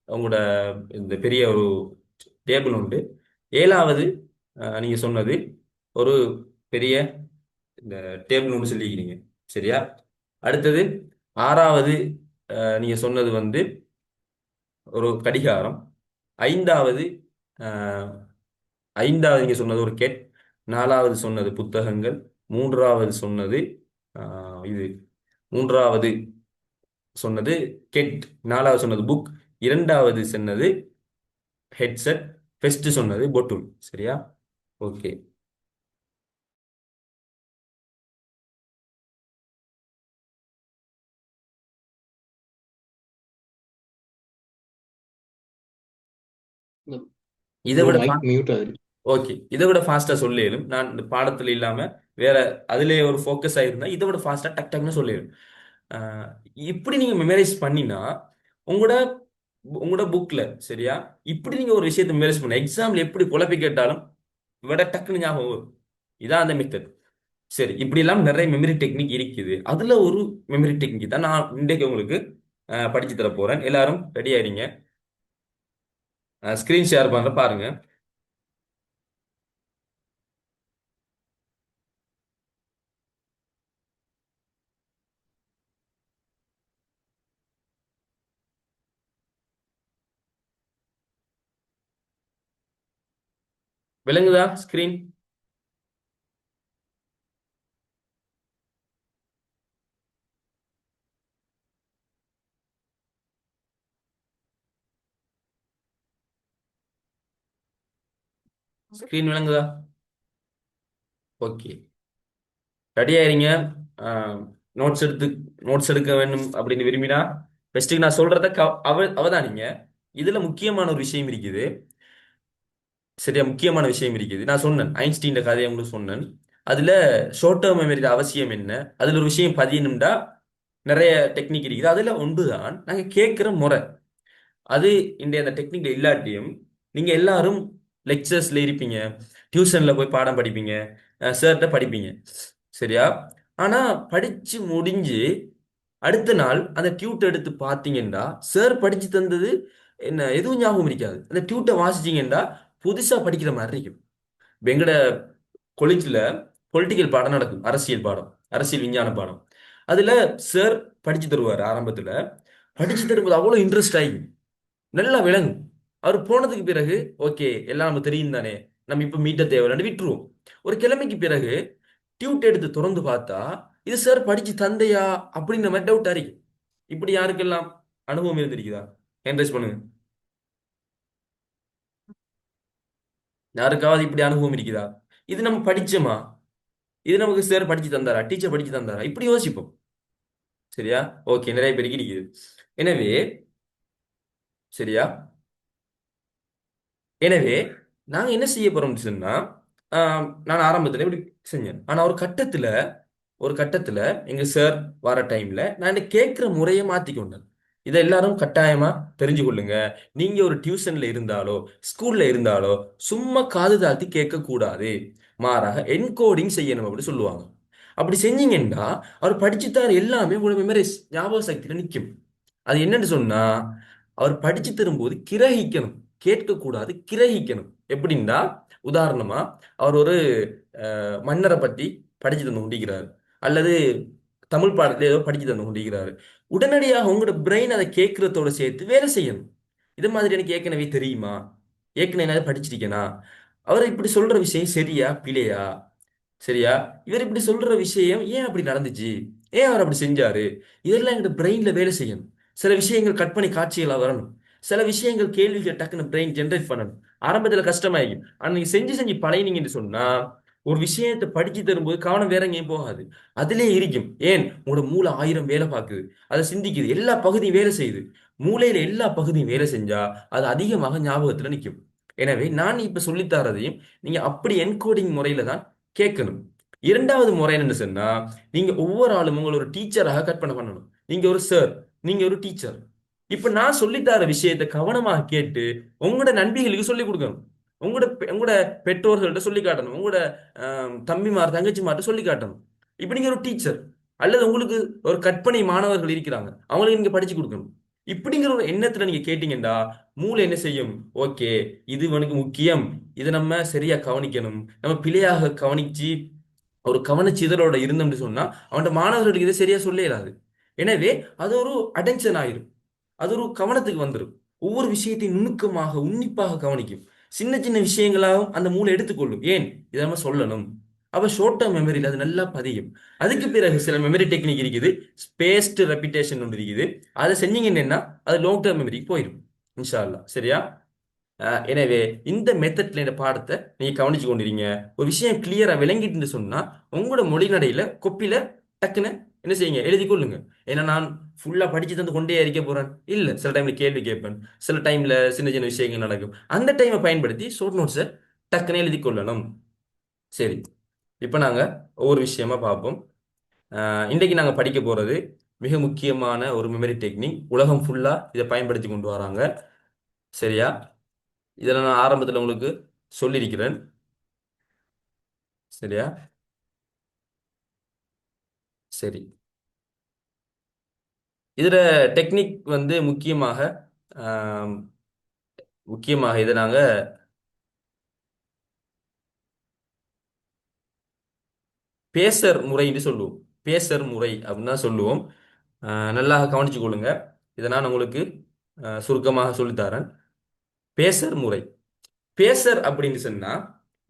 உங்களோட இந்த பெரிய ஒரு டேபிள் உண்டு. 7வது நீங்க சொன்னது ஒரு பெரிய இந்த டேபிள் ஒன்று சொல்லிக்கிறீங்க சரியா. அடுத்தது 6வது நீங்க சொன்னது வந்து ஒரு கடிகாரம். 5வது அஹ், 5வது நீங்க சொன்னது ஒரு கெட். 4வது சொன்னது புத்தகங்கள். 3வது சொன்னது இது 3வது சொன்னது கெட். 4வது சொன்னது புக். 2வது சொன்னது ஹெட்செட். ஃபர்ஸ்ட் சொன்னது பொட்டுல் சரியா. ஓகே. இதை ப்ரோ விட மைக் மியூட் ஆகுது. ஓகே, இதை விட ஃபாஸ்டா சொல்லிடும். நான் இந்த பாடத்துல இல்லாம வேற அதுலயே ஒரு ஃபோக்கஸ் ஆயிருந்தா இதை விட ஃபாஸ்டா டக் டக்னு சொல்லிடும். ஆஹ் இப்படி நீங்க மெமரைஸ் பண்ணினா உங்களோட உங்களோட புக்ல சரியா இப்படி நீங்க ஒரு விஷயத்தை மெமரைஸ் பண்ண எக்ஸாம்ல எப்படி குழப்பி கேட்டாலும் விட டக்குன்னு ஞாபகம் வரும். இதான் அந்த மெத்தட். சரி, இப்படி எல்லாம் நிறைய மெமரி டெக்னிக் இருக்குது. அதுல ஒரு மெமரி டெக்னிக் தான் நான் இன்றைக்கு உங்களுக்கு படிச்சு தர போறேன். எல்லாரும் ரெடி ஆயிடுங்க. ஸ்கிரீன் ஷேர் பண்ற பாருங்க. விளங்குதா ஸ்கிரீன்? ஸ்கிரீன் விளங்குதா? ஓகே, ரெடி ஆயிருங்க. நோட்ஸ் எடுத்து நோட்ஸ் எடுக்க வேண்டும் அப்படின்னு விரும்பினா ஃபர்ஸ்ட்டுக்கு நான் சொல்றத அவதானிங்க. இதுல முக்கியமான ஒரு விஷயம் இருக்குது சரியா. முக்கியமான விஷயம் இருக்குது. நான் சொன்னேன் ஐன்ஸ்டீன் கதையை உங்களுக்கு சொன்னேன். அதுல ஷார்ட் டேர்ம் மெமரி அவசியம் என்ன, அதுல ஒரு விஷயம் பதியணும்டா நிறைய டெக்னிக் இருக்குது. அதுல ஒன்றுதான் நாங்க கேட்கிற முறை. அது இன்றைய அந்த டெக்னிக்ல இல்லாட்டியும் நீங்க எல்லாரும் லெக்சர்ஸ்ல இருப்பீங்க, டியூஷன்ல போய் பாடம் படிப்பீங்க, சார்கிட்ட படிப்பீங்க சரியா. ஆனா படிச்சு முடிஞ்சு அடுத்த நாள் அந்த டியூட்டை எடுத்து பார்த்தீங்கன்னா சார் படிச்சு தந்தது என்ன எதுவும் ஞாபகம் இருக்காது. அந்த டியூட்டை வாசிச்சீங்கன்னா புதுசா படிக்கிற மாதிரி இருக்கும். எங்கட காலேஜ்ல பொலிட்டிக்கல் பாடம் நடக்கும், அரசியல் பாடம், அரசியல் விஞ்ஞான பாடம். அதுல சார் படிச்சு தருவார். ஆரம்பத்துல படிச்சு தரும்போது அவ்வளவு இன்ட்ரெஸ்ட் ஆகி நல்லா விளங்கும். அவர் போனதுக்கு பிறகு ஓகே எல்லாம் நம்ம தெரியும் தானே, நம்ம இப்ப மீட்ட தேவையில்லைன்னு விட்டுருவோம். ஒரு கிழமைக்கு பிறகு டியூட் எடுத்து திறந்து பார்த்தா இது சார் படிச்சு தந்தையா அப்படின்ற மாதிரி டவுட் அறிக்கும். இப்படி யாருக்கெல்லாம் அனுபவம் இருந்திருக்குதா? என்கரேஜ் பண்ணுங்க. யாருக்காவது இப்படி அனுபவம் இருக்குதா? இது நம்ம படிச்சோமா? இது நமக்கு சார் படிச்சு தந்தாரா, டீச்சர் படிச்சு தந்தாரா, இப்படி யோசிப்போம் சரியா. ஓகே, நிறைய பேருக்கு இருக்குது. எனவே சரியா, எனவே நாங்க என்ன செய்ய போறோம்னு சொன்னா நான் ஆரம்பத்துல இப்படி செஞ்சேன். ஆனா ஒரு கட்டத்துல எங்க சார் வர டைம்ல நான் என்ன கேட்கிற முறையை மாத்திக்கொண்டேன். இதை எல்லாரும் கட்டாயமா தெரிஞ்சு கொள்ளுங்க. நீங்க ஒரு டியூஷன்ல இருந்தாலோ ஸ்கூல்ல இருந்தாலோ சும்மா காது தாழ்த்தி கேட்க கூடாது. மாறாக என்கோடிங் செய்யணும் அப்படி சொல்லுவாங்க. அப்படி செஞ்சீங்கன்னா அவர் படிச்சுத்தார் எல்லாமே உங்களோட மெமரிஸ் ஞாபக சக்தியில நிற்கும். அது என்னன்னு சொன்னா அவர் படிச்சு தரும்போது கிரகிக்கணும், கேட்க கூடாது, கிரகிக்கணும். எப்படின்னா உதாரணமா அவர் ஒரு மன்னரை பத்தி படிச்சு தந்து கொண்டிருக்கிறார், அல்லது தமிழ் பாடத்துல ஏதோ படிச்சு தந்து கொண்டிருக்கிறாரு. உடனடியாக உங்களோட பிரெயின் அதை கேட்கறதோட சேர்த்து வேலை செய்யணும். இது மாதிரி எனக்கு ஏற்கனவே தெரியுமா, ஏற்கனவே நான் படிச்சிருக்கேனா, அவர் இப்படி சொல்ற விஷயம் சரியா பிழையா, சரியா இவர் இப்படி சொல்ற விஷயம் ஏன் அப்படி நடந்துச்சு, ஏன் அவர் அப்படி செஞ்சாரு, இதெல்லாம் எங்க பிரெயின்ல வேலை செய்யணும். சில விஷயங்கள் கற்பனை காட்சிகளா வரணும். சில விஷயங்கள் கேள்விகள் டக்குன்னு பிரெயின் ஜென்ரேட் பண்ணணும். ஆரம்பத்துல கஷ்டமாயிருக்கும். ஆனா நீங்க செஞ்சு செஞ்சு பழகினீங்கன்னு சொன்னா ஒரு விஷயத்தை படிச்சு தரும்போது கவனம் வேற எங்கேயும் போகாது. அதிலே இருக்கும். ஏன் உங்களோட மூளை 1000 வேலை பார்க்குது, அதை சிந்திக்குது, எல்லா பகுதியும் வேலை செய்யுது. மூளையில எல்லா பகுதியும் வேலை செஞ்சா அது அதிகமாக ஞாபகத்துல நிற்கும். எனவே நான் இப்ப சொல்லித்தரதையும் நீங்க அப்படி என்கோடிங் முறையில தான் கேட்கணும். இரண்டாவது முறை என்னன்னு சொன்னா, நீங்க ஒவ்வொரு ஆளும் உங்களை ஒரு டீச்சராக கற்பனை பண்ணணும். நீங்க ஒரு சார், நீங்க ஒரு டீச்சர். இப்ப நான் சொல்லித்தர விஷயத்தை கவனமாக கேட்டு உங்களோட நண்பிகளுக்கு சொல்லிக் கொடுக்கணும். உங்களோட பெற்றோர்கள்ட்ட சொல்லி காட்டணும். உங்களோட தம்பிமார் தங்கச்சிமார்ட்ட சொல்லி காட்டணும். இப்ப நீங்க ஒரு டீச்சர் அல்லது உங்களுக்கு ஒரு கற்பனை மாணவர்கள் இருக்கிறாங்க, அவங்களுக்கு நீங்க படிச்சு கொடுக்கணும். இப்படிங்கிற ஒரு எண்ணத்துல நீங்க கேட்டீங்கன்னா மூளை என்ன செய்யும்? ஓகே, இது இவனுக்கு முக்கியம், இதை நம்ம சரியா கவனிக்கணும், நம்ம பிழையாக கவனிச்சு ஒரு கவனச்சிதறோட இருந்தோம்னு சொன்னா அவனோட மாணவர்களுக்கு இதை சரியா சொல்ல இயலாது. எனவே அது ஒரு அட்டென்ஷன் ஆயிரும், அது ஒரு கவனத்துக்கு வந்துடும். ஒவ்வொரு விஷயத்தையும் நுணுக்கமாக உன்னிப்பாக கவனிக்கும். சின்ன சின்ன விஷயங்களாகவும் அந்த மூளை எடுத்துக்கொள்ளும். ஏன் இதை நம்ம சொல்லணும். அப்ப ஷார்ட் டேர்ம் மெமரியில் அது நல்லா பதியும். அதுக்கு பிறகு சில மெமரி டெக்னிக் இருக்குது, ஸ்பேஸ்டு ரெப்பிட்டேஷன் ஒன்று இருக்குது. அதை செஞ்சீங்கன்னா அது லாங் டேர்ம் மெமரிக்கு போயிடும் இன்ஷா அல்லாஹ். சரியா? எனவே இந்த மெத்தட்ல இந்த பாடத்தை நீங்க கவனிச்சு கொண்டிருங்க. ஒரு விஷயம் கிளியரா விளங்கிட்டு சொன்னா உங்களோட மொழிநடையில கொப்பில டக்குன்னு என்ன செய்யுங்க, எழுதி கொள்ளுங்க. ஏன்னா நான் ஃபுல்லா படிச்சு தந்து கொண்டே இருக்க போறேன் இல்ல. சில டைம்ல கேள்வி கேட்பேன், சில டைம்ல சின்ன சின்ன விஷயங்கள் நடக்கும். அந்த டைமை பயன்படுத்தி ஷார்ட் நோட்ஸை டக்குன்னு எழுதி கொள்ளணும். சரி, இப்ப நாங்க ஒவ்வொரு விஷயமா பார்ப்போம். இன்றைக்கு நாங்க படிக்க போறது மிக முக்கியமான ஒரு மெமரி டெக்னிக். உலகம் ஃபுல்லா இதை பயன்படுத்தி கொண்டு வராங்க. சரியா? இதில் நான் ஆரம்பத்தில் உங்களுக்கு சொல்லியிருக்கிறேன். சரியா? சரி, இதுல டெக்னிக் வந்து முக்கியமாக ஆம், முக்கியமாக இதை நாங்க பேசர் முறைன்னு சொல்லுவோம். பேசர் முறை அப்படின்னு தான் சொல்லுவோம். நல்லா கவனிச்சு கொள்ளுங்க. இதை நான் உங்களுக்கு சுருக்கமாக சொல்லித்தரேன். பேசர் முறை. பேசர் அப்படின்னு சொன்னா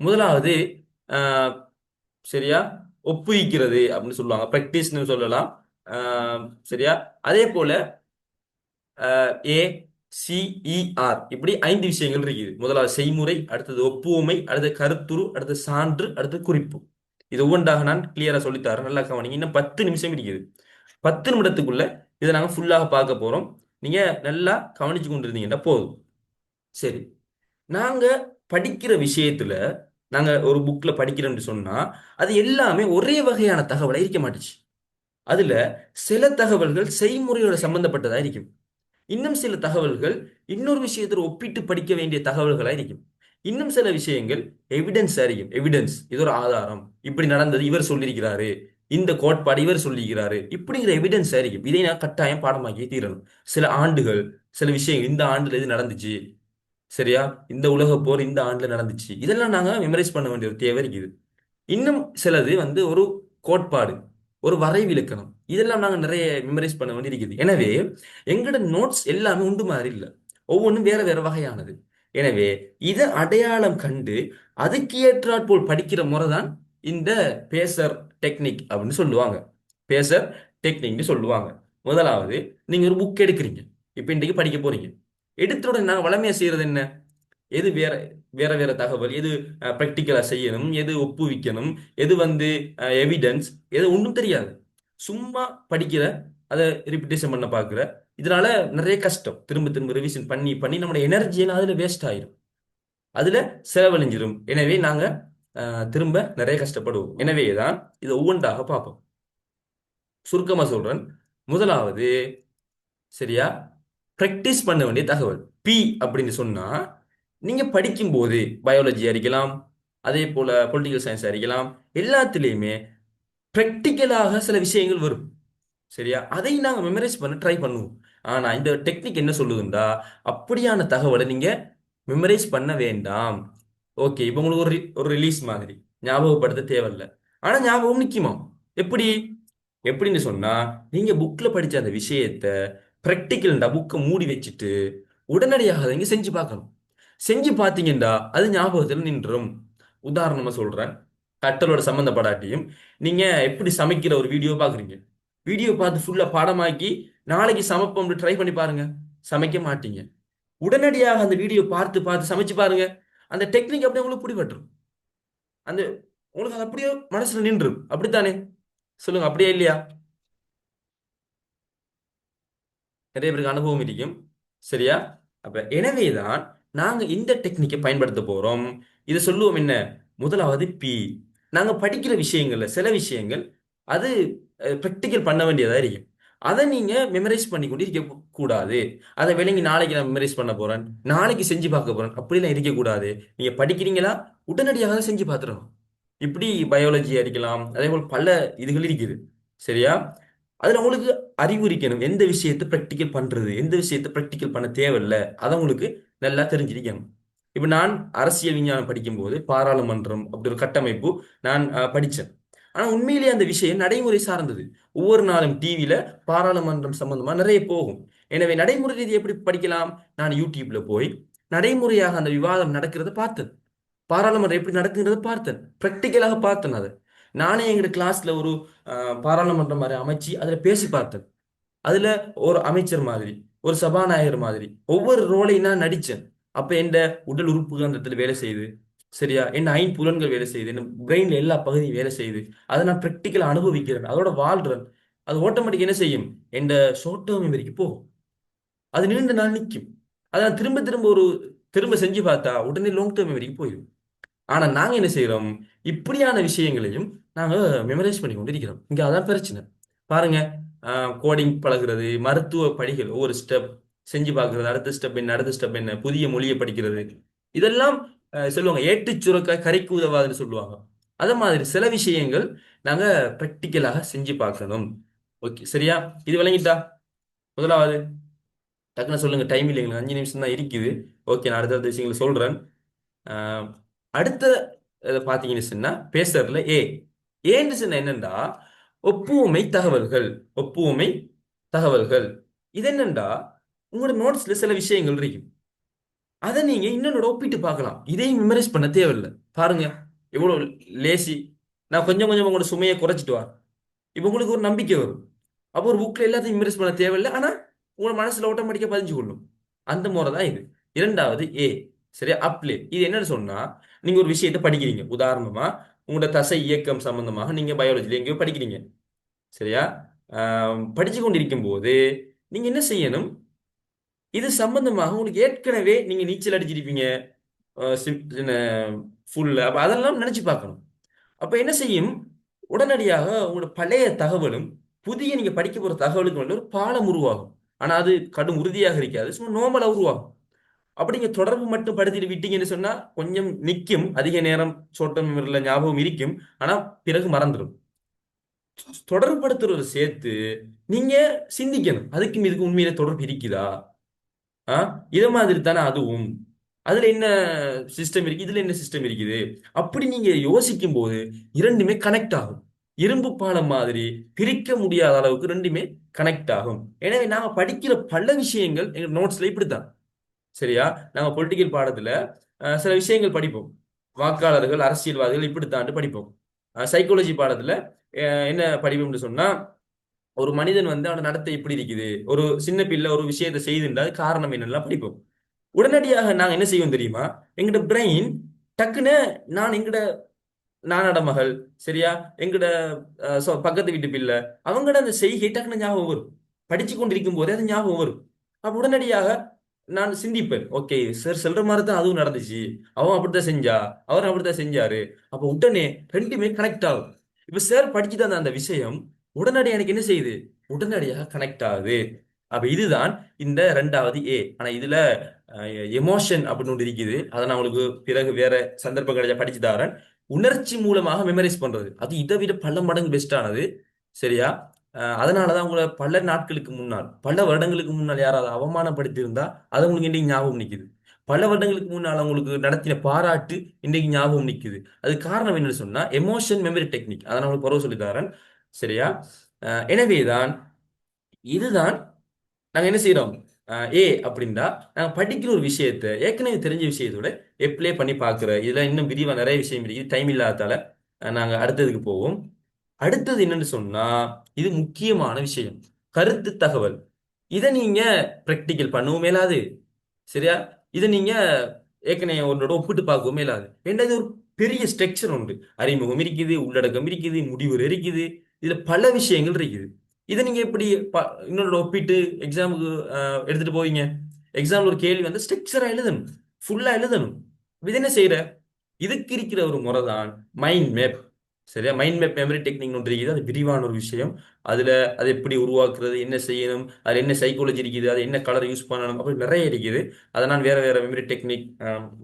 முதலாவது ஆஹ், சரியா, ஒப்புவிக்கிறது அப்படின்னு சொல்லுவாங்க, ப்ராக்டிஸ்னு சொல்லலாம். சரியா? அதே போல ஏ சிஇஆர் இப்படி 5 விஷயங்கள் இருக்குது. முதலாவது செய்முறை, அடுத்தது ஒப்புவமை, அடுத்தது கருத்துரு, அடுத்தது சான்று, அடுத்தது குறிப்பு. இது ஒவ்வொன்றாக நான் கிளியரா சொல்லித்தரேன், நல்லா கவனிங்க. இன்னும் 10 நிமிஷம் இருக்குது. 10 நிமிடத்துக்குள்ள இதை நாங்க ஃபுல்லாக பார்க்க போறோம். நீங்க நல்லா கவனிச்சு கொண்டிருந்தீங்கன்னா போதும். சரி, நாங்க படிக்கிற விஷயத்துல, நாங்க ஒரு புக்ல படிக்கிறோம்னு சொன்னா அது எல்லாமே ஒரே வகையான தகவலா இருக்க மாட்டுச்சு. அதுல சில தகவல்கள் செய்முறையோட சம்பந்தப்பட்டதா இருக்கும். இன்னும் சில தகவல்கள் இன்னொரு விஷயத்துல ஒப்பிட்டு படிக்க வேண்டிய தகவல்களா இருக்கும். இன்னும் சில விஷயங்கள் எவிடன்ஸ் இருக்கும். எவிடன்ஸ், இது ஒரு ஆதாரம், இப்படி நடந்தது, இவர் சொல்லியிருக்கிறாரு, இந்த கோட்பாடு இவர் சொல்லியிருக்கிறாரு, இப்படிங்கிற எவிடன்ஸ் இருக்கும். இதை நான் கட்டாயம் பாடமாக்கி தீரணும். சில ஆண்டுகள், சில விஷயங்கள், இந்த ஆண்டுல இது நடந்துச்சு, சரியா, இந்த உலக போர் இந்த ஆண்டுல நடந்துச்சு, இதெல்லாம் நாங்க மெமரைஸ் பண்ண வேண்டிய ஒரு தேவை இருக்குது. இன்னும் சிலது வந்து ஒரு கோட்பாடு, ஒரு வரைவிலக்கணம், இதெல்லாம் நாங்க நிறைய மெமரைஸ் பண்ண வேண்டி இருக்குது. எனவே எங்களோட நோட்ஸ் எல்லாமே உண்டு மாதிரி இல்லை, ஒவ்வொன்றும் வேற வேற வகையானது. எனவே இதை அடையாளம் கண்டு அதுக்கு ஏற்றாற்போல் படிக்கிற முறை தான் இந்த பேசர் டெக்னிக் அப்படின்னு சொல்லுவாங்க. பேசர் டெக்னிக்னு சொல்லுவாங்க. முதலாவது, நீங்க ஒரு புக் எடுக்கிறீங்க, இப்ப இன்றைக்கு படிக்க போறீங்க. எடுத்த உடனே நாங்க வளமையா செய்யறது என்ன? எது வேற வேற வேற தகவல், எது ப்ராக்டிக்கலா செய்யணும், எது ஒப்புவிக்கணும், எது வந்து எவிடன்ஸ், எது ஒன்றும் தெரியாது. சும்மா படிக்கிற, அதை ரிப்பிட்டேஷன் பண்ண பார்க்குற. இதனால நிறைய கஷ்டம், திரும்ப திரும்ப ரிவிஷன் பண்ணி பண்ணி நம்மளோட எனர்ஜியெல்லாம் அதுல வேஸ்ட் ஆயிரும், அதுல செலவழிஞ்சிரும். எனவே நாங்க திரும்ப நிறைய கஷ்டப்படுவோம். எனவே தான் இதை ஒவ்வொன்றாக பார்ப்போம். சுருக்கமா சொல்றேன். முதலாவது, சரியா, பிராக்டிஸ் பண்ண வேண்டிய தகவல். பி அப்படின்னு சொன்னா, நீங்க படிக்கும் போது பயாலஜி அறிக்கலாம், அதே போல பொலிட்டிக்கல் சயின்ஸ் அறிக்கலாம், எல்லாத்துலேயுமே ப்ராக்டிக்கலாக சில விஷயங்கள் வரும். சரியா, அதை நாங்க மெமரைஸ் பண்ண ட்ரை பண்ணுவோம். ஆனா இந்த டெக்னிக் என்ன சொல்லுதுண்டா, அப்படியான தகவலை நீங்க மெமரைஸ் பண்ண வேண்டாம். ஓகே, இப்போ உங்களுக்கு ஒரு ரிலீஸ் மாதிரி ஞாபகப்படுத்த தேவையில்ல. ஆனா ஞாபகம் நிக்குமா? எப்படி? எப்படின்னு சொன்னா, நீங்க புக்ல படிச்ச அந்த விஷயத்த ப்ராக்டிக்கல்டா புக்கை மூடி வச்சுட்டு உடனடியாக அதை நீங்க செஞ்சு பார்க்கணும். செஞ்சு பார்த்தீங்கன்னா அது ஞாபகத்தில் நின்றும். உதாரணமா சொல்றேன், கட்டளோட சம்பந்தப்படாட்டியும் நீங்க எப்படி சமைக்கிற ஒரு வீடியோ பாக்குறீங்க, வீடியோ பார்த்து ஃபுல்லா பாடமாக்கி நாளைக்கு சமைப்போம் ட்ரை பண்ணி பாருங்க, சமைக்க மாட்டீங்க. உடனடியாக அந்த வீடியோ பார்த்து பார்த்து சமைச்சு பாருங்க, அந்த டெக்னிக் அப்படியே உங்களுக்கு பிடிபட்டுரும். அந்த உங்களுக்கு அது அப்படியே மனசுல நின்றும். அப்படித்தானே? சொல்லுங்க, அப்படியே இல்லையா? நிறைய பேருக்கு அனுபவம் இருக்கும். சரியா? அப்ப எனவேதான் நாங்க இந்த டெக்னிக்கை பயன்படுத்த போறோம். இதை சொல்லுவோம் என்ன? முதலாவது பி. நாங்க படிக்கிற விஷயங்கள்ல சில விஷயங்கள் அது ப்ராக்டிக்கல் பண்ண வேண்டியதா இருக்கும். அதை நீங்க மெமரைஸ் பண்ணி கொண்டு இருக்க கூடாது. அதை விளங்கி நாளைக்கு நான் மெமரைஸ் பண்ண போறேன், நாளைக்கு செஞ்சு பார்க்க போறேன், அப்படிலாம் இருக்க கூடாது. நீங்க படிக்கிறீங்களா, உடனடியாக அதை செஞ்சு பார்த்துடணும். இப்படி பயாலஜியா இருக்கலாம், அதே போல் பல இதுகள் இருக்குது. சரியா? அதுல உங்களுக்கு அறிவுரிக்கணும் எந்த விஷயத்தை ப்ராக்டிக்கல் பண்றது, எந்த விஷயத்தை ப்ராக்டிக்கல் பண்ண தேவையில்ல. அதை உங்களுக்கு நல்லா தெரிஞ்சிருக்கணும். இப்ப நான் அரசியல் விஞ்ஞானம் படிக்கும்போது பாராளுமன்றம் அப்படி ஒரு கட்டமைப்பு நான் படிச்சேன். ஆனா உண்மையிலேயே அந்த விஷயம் நடைமுறை சார்ந்தது. ஒவ்வொரு நாளும் டிவியில பாராளுமன்றம் சம்பந்தமா நிறைய போகும். எனவே நடைமுறை ரீதி எப்படி படிக்கலாம்? நான் யூடியூப்ல போய் நடைமுறையாக அந்த விவாதம் நடக்கிறத பார்த்தேன். பாராளுமன்றம் எப்படி நடக்குங்கிறத பார்த்தேன். பிராக்டிக்கலாக பார்த்தேன் அதை. நானே எங்க கிளாஸ்ல ஒரு பாராளுமன்றம் மாதிரி அமைச்சு அதுல பேசி பார்த்தேன். அதுல ஒரு அமைச்சர் மாதிரி, ஒரு சபாநாயகர் மாதிரி ஒவ்வொரு ரோலையும் நான் நடிச்சேன். அப்ப என் உடல் உறுப்புகள் அந்த இடத்துல வேலை செய்யுது. சரியா? என் ஐம்புலன்கள் வேலை செய்யுது, என் பிரெயின்ல எல்லா பகுதியும் வேலை செய்யுது. அதை நான் பிராக்டிக்கலா அனுபவிக்கிறேன், அதோட வாழ்றேன். அது ஆட்டோமேட்டிக் என்ன செய்யும்? என் ஷார்ட் டேர்ம் மெமரிக்கு போகும். அது நீண்ட நாள் நிற்கும். அதான் திரும்ப திரும்ப திரும்ப செஞ்சு பார்த்தா உடனே லாங் டேர்ம் மெமரிக்கு போயிடும். ஆனா நாங்க என்ன செய்யறோம்? இப்படியான விஷயங்களையும் நாங்க மெமரைஸ் பண்ணி கொண்டிருக்கிறோம். இங்க அதான் பிரச்சனை. பாருங்க, கோடிங் பழகுறது, மருத்துவ படிகள் ஒவ்வொரு ஸ்டெப் செஞ்சு பார்க்கிறது, அடுத்த ஸ்டெப் என்ன, அடுத்த ஸ்டெப் என்ன, புதிய மொழியை படிக்கிறது, இதெல்லாம் சொல்லுவாங்க ஏட்டுச் சுரக்காய் கறிக்கு உதவாதுன்னு சொல்லுவாங்க. அத மாதிரி சில விஷயங்கள் நாங்க பிராக்டிக்கலாக செஞ்சு பார்க்கணும். ஓகே, சரியா? இது விளங்கிட்டா? முதலாவது டக்குன்னு சொல்லுங்க, டைம் இல்லைங்களா, 5 நிமிஷம் தான் இருக்குது. ஓகே, நான் அடுத்த விஷயங்களை சொல்றேன். ஆஹ் அடுத்த பாத்தீங்கன்னு சொன்னா பேசுறதுல ஏன்னு சொன்ன என்னண்டா ஒப்புமை தகவல்கள். ஒப்புமை தகவல்கள் இது என்னண்டா, உங்களோட நோட்ஸ்ல சில விஷயங்கள் இருக்கும். அதை நீங்க இன்னொன்னோட ஒப்பிட்டு பார்க்கலாம். இதையும் மெமரைஸ் பண்ண தேவையில்லை. பாருங்க எவ்வளவு லேசி. நான் கொஞ்சம் கொஞ்சம் உங்களோட சுமையை குறைச்சிட்டு வரேன். இப்ப உங்களுக்கு ஒரு நம்பிக்கை வரும். அப்போ ஒரு புக்ல எல்லாத்தையும் மெமரைஸ் பண்ண தேவையில்லை, ஆனா உங்க மனசுல ஆட்டோமேட்டிக்கா பதிஞ்சு கொள்ளும். அந்த முறை தான் இது. இரண்டாவது சரியா? அப்ளே. இது என்னன்னு சொன்னா, நீங்க ஒரு விஷயத்தை படிக்கிறீங்க. உதாரணமா உங்களோட தசை இயக்கம் சம்பந்தமாக நீங்க பயாலஜில எங்கேயோ படிக்கிறீங்க. சரியா? படிச்சு கொண்டிருக்கும் போது நீங்க என்ன செய்யணும்? இது சம்பந்தமாக உங்களுக்கு ஏற்கனவே நீங்க நீச்சல் அடிச்சிருப்பீங்க ஃபுல்ல. அப்ப அதெல்லாம் நினைச்சு பார்க்கணும். அப்ப என்ன செய்யும்? உடனடியாக உங்களோட பழைய தகவலும் புதிய நீங்க படிக்க போற தகவலுக்கு வந்து ஒரு பாலம் உருவாகும். ஆனா அது கடும் உறுதியாக இருக்காது, சும்மா நோமலா உருவாகும். அப்படி நீங்க தொடர்பு மட்டும் படுத்திட்டு விட்டீங்கன்னு சொன்னா கொஞ்சம் நிக்கும், அதிக நேரம் சோட்டம் மெமரியில ஞாபகம் இருக்கும். ஆனா பிறகு மறந்துடும். தொடர்புபடுத்துறத சேர்த்து நீங்க சிந்திக்கணும், அதுக்கும் இதுக்கு உண்மையில தொடர்பு இருக்குதா? ஆ இத மாதிரி தானே அதுவும். அதுல என்ன சிஸ்டம் இருக்கு, இதுல என்ன சிஸ்டம் இருக்குது? அப்படி நீங்க யோசிக்கும் போது இரண்டுமே கனெக்ட் ஆகும். இரும்பு பாலம் மாதிரி பிரிக்க முடியாத அளவுக்கு ரெண்டுமே கனெக்ட் ஆகும். எனவே நாம படிக்கிற பல விஷயங்கள் எங்க நோட்ஸ்ல இப்படித்தான். சரியா? நாங்க பொலிட்டிக்கல் பாடத்துல சில விஷயங்கள் படிப்போம். வாக்காளர்கள், அரசியல்வாதிகள் இப்படித்தான் படிப்போம். சைக்காலஜி பாடத்துல என்ன படிப்போம்னு சொன்னா, ஒரு மனிதன் வந்து அவன நடத்தை எப்படி இருக்குது, ஒரு சின்ன பிள்ளை ஒரு விஷயத்தை செய்துண்டா அது காரணம் என்னெல்லாம் படிப்போம். உடனடியாக நாங்க என்ன செய்வோம் தெரியுமா? எங்கட பிரெயின் டக்குன்னு நான் எங்கட நானட மகள், சரியா, எங்கட பக்கத்து வீட்டு பிள்ளை, அவங்கட அந்த செய்கை டக்குன்னு ஞாபகம் வரும். படிச்சு கொண்டிருக்கும் போதே அது ஞாபகம் வரும். அப்ப உடனடியாக நான் சிந்திப்பேன், ஓகே சார் சொல்ற மாதிரி தான் அதுவும் நடந்துச்சு, அவன் அப்படித்தான் செஞ்சா, அவர் அப்படித்தான் செஞ்சாரு. அப்ப உடனே ரெண்டுமே கனெக்ட் ஆகும். இப்ப சார் படிச்சுட்டு அந்த அந்த விஷயம் உடனடியாக எனக்கு என்ன செய்யுது? உடனடியாக கனெக்ட் ஆகுது. அப்ப இதுதான் இந்த ரெண்டாவது ஆனா இதுல எமோஷன் அப்படின்னு ஒன்று இருக்குது. அதை நான் உங்களுக்கு பிறகு வேற சந்தர்ப்பம் கிடைச்சா படிச்சு தரேன். உணர்ச்சி மூலமாக மெமரைஸ் பண்றது அது இதை விட பல மடங்கு பெஸ்டானது. சரியா? அதனாலதான் உங்களை பல நாட்களுக்கு முன்னால், பல வருடங்களுக்கு முன்னால் யாராவது அவமானப்படுத்தி இருந்தா அது உங்களுக்கு இன்றைக்கு ஞாபகம் நிக்குது. பல வருடங்களுக்கு முன்னால் உங்களுக்கு நடத்தின பாராட்டு இன்றைக்கு ஞாபகம் நிக்குது. அது காரணம் என்னன்னு சொன்னா எமோஷன் மெமரி டெக்னிக். அதை நான் உங்களுக்கு பரவ சொல்லி தரேன். சரியா? எனவேதான் இதுதான் நாங்க என்ன செய்யறோம்? அப்படின்னா நாங்க படிக்கிற ஒரு விஷயத்தை ஏற்கனவே தெரிஞ்ச விஷயத்தோட எப்ளை பண்ணி பார்க்குற. இதுல இன்னும் விரிவா நிறைய விஷயம் இருக்கு, டைம் இல்லாதால நாங்க அடுத்ததுக்கு போவோம். அடுத்தது என்னன்னு சொன்னா, இது முக்கியமான விஷயம், கருத்து தகவல். இதை நீங்க பிராக்டிக்கல் பண்ணவும் மேலாது. சரியா? இதை நீங்க ஏற்கனவே ஒன்னோட ஒப்பிட்டு பார்க்கவும் மேலாது. ஏன்னா இது ஒரு பெரிய ஸ்ட்ரக்சர் உண்டு. அறிமுகம் இருக்குது, உள்ளடக்கம் இருக்குது, முடிவுரை இருக்குது. இதுல பல விஷயங்கள் இருக்குது. இதை நீங்க எப்படி இன்னொரு ஒப்பிட்டு எக்ஸாமுக்கு எடுத்துட்டு போவீங்க? எக்ஸாம்ல ஒரு கேள்வி வந்து ஸ்ட்ரக்சரா எழுதணும், ஃபுல்லா எழுதணும். இது என்ன செய்யற? இதுக்கு இருக்கிற ஒரு முறை தான் மைண்ட் மேப். சரியா? மைண்ட் மேப் மெமரி டெக்னிக் ஒன்று இருக்குது. அது விரிவான ஒரு விஷயம். அதுல அதை எப்படி உருவாக்குறது, என்ன செய்யணும், அதுல என்ன சைக்காலஜி இருக்குது, அது என்ன கலர் யூஸ் பண்ணணும், அப்படி நிறைய இருக்குது. அதை நான் வேற வேற மெமரி டெக்னிக்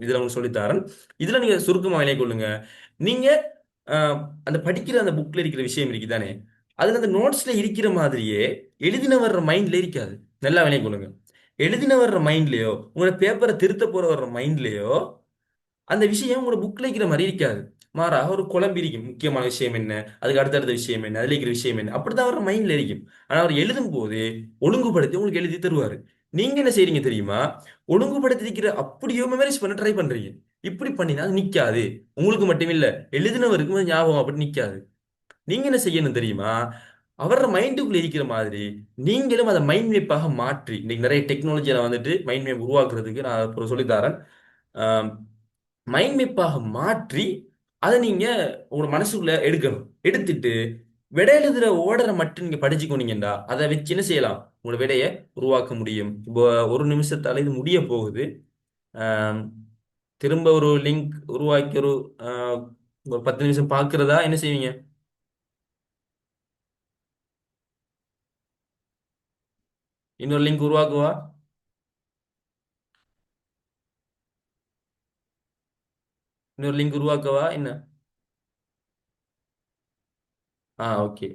இதுல உங்களுக்கு சொல்லித்தரேன். இதுல நீங்க சுருக்கமா விளங்கிக் கொள்ளுங்க. நீங்க ஆஹ், அந்த படிக்கிற அந்த புக்ல இருக்கிற விஷயம் இருக்குதானே, அதுல அந்த நோட்ஸ்ல இருக்கிற மாதிரியே எழுதின வர்ற மைண்ட்ல இருக்காது. நல்லா விளங்கிக் கொள்ளுங்க. எழுதின வர்ற மைண்ட்லயோ, உங்களோட பேப்பரை திருத்த போற வர்ற மைண்ட்லயோ அந்த விஷயம் உங்களோட புக்ல இருக்கிற மாதிரி இருக்காது. மாறாக ஒரு குழம்பு இருக்கும். முக்கியமான விஷயம் என்ன, அதுக்கு அடுத்தடுத்த விஷயம் என்ன, அதுல இருக்கிற விஷயம் என்ன, அப்படிதான் அவர் மைண்ட்ல இருக்கும். ஆனா அவர் எழுதும் போது ஒழுங்குபடுத்தி உங்களுக்கு எழுதி தருவாரு. நீங்க என்ன செய்றீங்க தெரியுமா? ஒழுங்குபடுத்தி இருக்கிற அப்படியோ மெமரைஸ் பண்ண ட்ரை பண்றீங்க. இப்படி பண்ணினா அது நிக்காது. உங்களுக்கு மட்டும் இல்ல, எழுதினவருக்கும் அது ஞாபகம் அப்படி நிக்காது. நீங்க என்ன செய்யணும் தெரியுமா? அவரோட மைண்டுக்குள்ள இருக்கிற மாதிரி நீங்களும் அதை மைண்ட் மேப்பாக மாற்றி, இன்னைக்கு நிறைய டெக்னாலஜியில வந்துட்டு மைண்ட் மேப் உருவாக்குறதுக்கு நான் அப்புறம் சொல்லித்தரேன். மைண்ட் மேப்பாக மாற்றி அதை நீங்க உங்க மனசுக்குள்ள எடுக்கணும். எடுத்துட்டு விடை எழுதுற ஓடரை மட்டும் நீங்க படிச்சு கொண்டீங்கடா, அதை வச்சு என்ன செய்யலாம்? உங்களோட விடையை உருவாக்க முடியும். இப்போ ஒரு நிமிஷத்தால இது முடிய போகுது. ஆம், திரும்ப ஒரு லிங்க் உருவாக்கி ஒரு 10 நிமிஷம் பார்க்கறதா என்ன செய்வீங்க? இன்னொரு லிங்க் உருவாக்குவா? இன்னொரு லிங்க் உருவாக்கவா என்ன? ஓகே.